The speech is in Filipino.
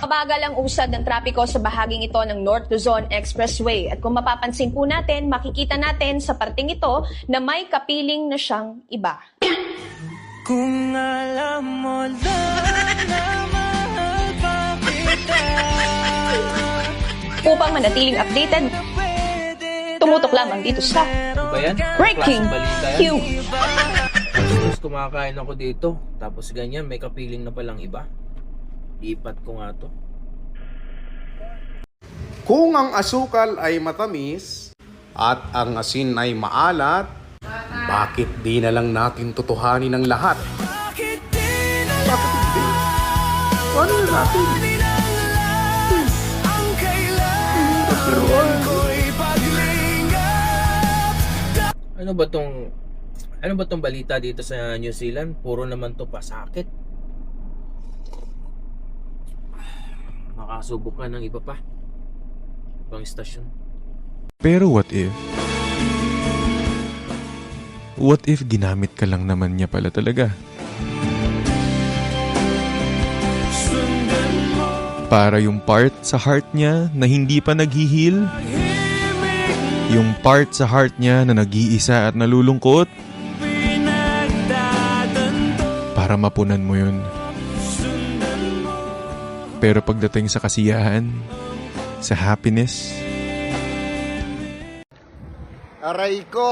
Mabagal ang usad ng trapiko sa bahaging ito ng North Luzon Expressway. At kung mapapansin po natin, makikita natin sa parting ito na may kapiling na siyang iba. Kung alam mo lang na mahal pa kita. Upang manatiling updated, tumutok lamang dito sa Ba yan? Breaking Balita yan? News. Tapos kumakain ako dito. Tapos ganyan, may kapiling na palang iba. Lipat ko nga to. Kung ang asukal ay matamis at ang asin ay maalat, bakit di na lang natin tutuhanin ang lahat? Bakit di na Bakit hindi? Ano na natin? ang kailangan ko'y paglingap? Ano ba tong balita dito sa New Zealand? Puro naman to pasakit. Makasubok ka ng iba pa. Ibang istasyon. Pero what if? What if ginamit ka lang naman niya pala talaga? Para yung part sa heart niya na hindi pa naghihil? Yung part sa heart niya na nag-iisa at nalulungkot? Para mapunan mo yun. Pero pagdating sa kasiyahan, sa happiness, Aray ko!